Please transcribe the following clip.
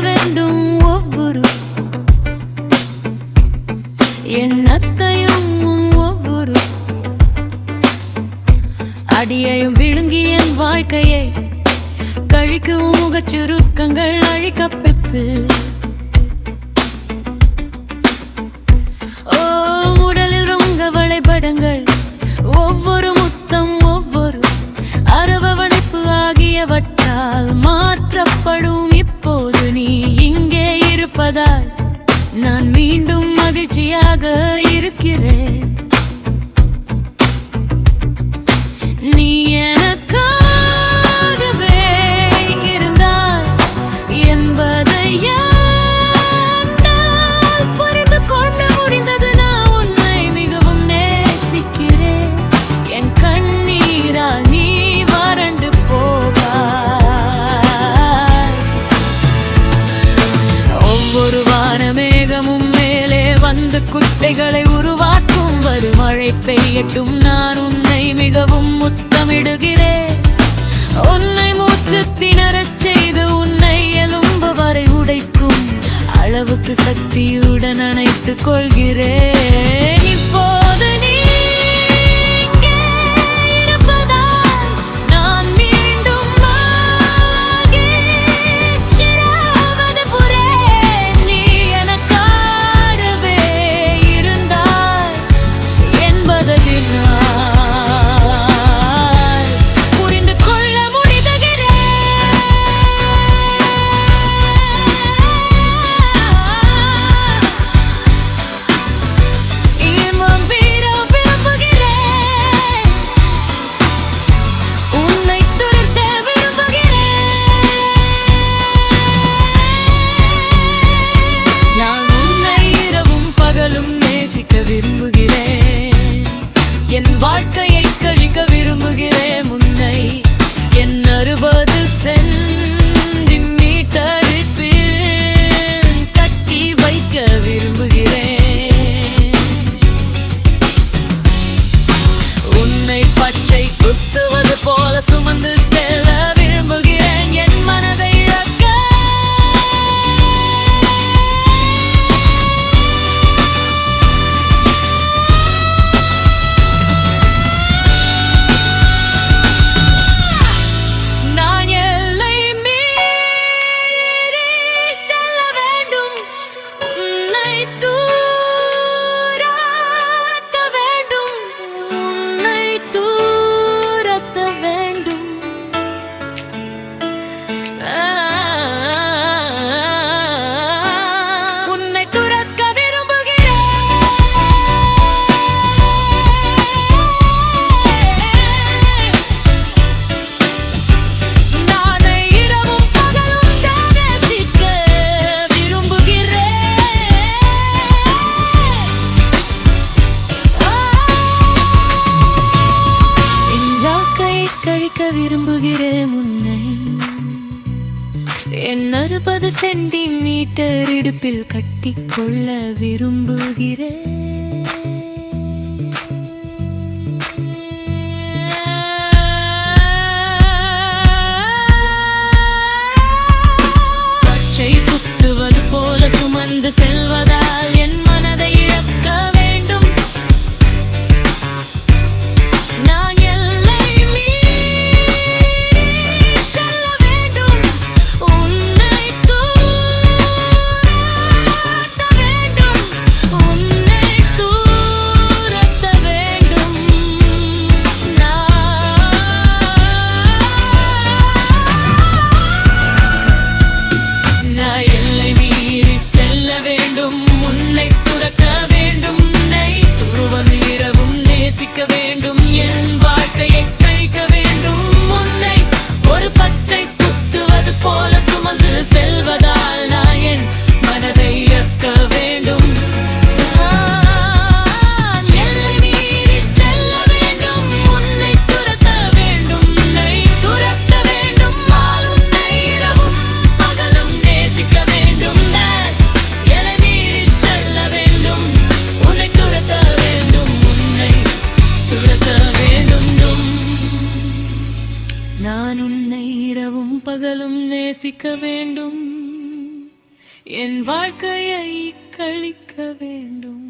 வேண்டும் ஒவ்வொரு எண்ணத்தையும் ஒவ்வொரு அடியையும் விழுங்கி என் வாழ்க்கையை கழிக்கும் முகச்சுருக்கங்கள் அழிக்கப்பிப்பு உடலில் ரொம்ப வளைபடங்கள் ஒவ்வொரு முத்தம் ஒவ்வொரு அரவணைப்பு ஆகியவற்றால் மாற்றப்படும். இப்போது நீ இங்கே இருப்பதால் நான் மீண்டும் மகிழ்ச்சியாக இருக்கிறேன். நீ எனக்காகவே இருந்தாய் என்பதை என்னால் புரிந்து கொள்ள முடிந்தது. நான் உன்னை மிகவும் நேசிக்கிறேன். என் கண்ணீரால் நீ வறண்டு போவாய். ஒவ்வொரு வானமேகமும் மேலே வந்து குட்டைகளை உருவாக்கும். வரும் மழை பெய்யட்டும், நான் உன்னை மிகவும் முத்தமிடுகிறேன். உன்னை மூச்சு திணறச் செய்து உன்னை எலும்பு வரை உடைக்கும் அளவுக்கு சக்தியுடன் அணைத்துக் கொள்கிறேன். இப்போது நீ இங்கே இருப்பதால் நான் மீண்டும் மகிழ்ச்சியாவது புரேன். நீ எனக்காகவே இருந்தாய் என்பதை நான் புரிந்து கொள்ள முடிகிறேன். இன்னும் விரும்புகிறேன். உன்னை துரத்த விரும்புகிறேன். நான் உன்னை இரவும் பகலும் நேசிக்க விரும்புகிறேன். என் வாழ்க்கையை கழிக்க விரும்புகிறேன். உன்னை என் 60 சென்டிமீட்டரில் கட்டி வைக்க விரும்புகிறேன். உன்னை பச்சை குத்துவது போல சுமந்து செல்ல விரும்புகிறேன். என் மனதை இழக்க நான் எல்லை மீறி செல்ல வேண்டும். உன்னை தூரத்த வேண்டும். உன்னை தூரத்த வேண்டும். உன்னை துரக்க விரும்புகிறேன். நானை இரவும் பகலும் நேசிக்க விரும்புகிறேன். என் வாழ்க்கையை கழிக்க விரும்புகிறேன். உன்னை என் 60 சென்டிமீட்டர் இடுப்பில் கட்டிக்கொள்ள விரும்புகிறேன். பச்சை குத்துவது போல சுமந்து செல்வதால் என் மனதை இழக்க வேண்டும். நான் எல்லை மீறி செல்ல வேண்டும். உன்னை தூரத்த வேண்டும். உன்னை தூரத்த வேண்டும். நான் எல்லை மீறி செல்ல வேண்டும். உன்னை துறக்க வேண்டும். உன்னை துருவம் இரவும் நேசிக்க வேண்டும். என் வாழ்க்கையை கழிக்க வேண்டும். உன்னை ஒரு பச்சை குத்துவது போல சுமந்து செல்வதால் நான் என் மனதை இழக்க வேண்டும். நான் எல்லை மீறி செல்ல வேண்டும். உன்னை துரத்த வேண்டும். உன்னை துரத்த வேண்டும். உன்னை இரவும் பகலும் நேசிக்க வேண்டும். நான் எல்லை மீறி செல்ல வேண்டும். உன்னை துரத்த வேண்டும். உன்னை துரத்த வேண்டும். நான் உன்னை இரவும் பகலும் நேசிக்க வேண்டும். என் வாழ்க்கையை கழிக்க வேண்டும்.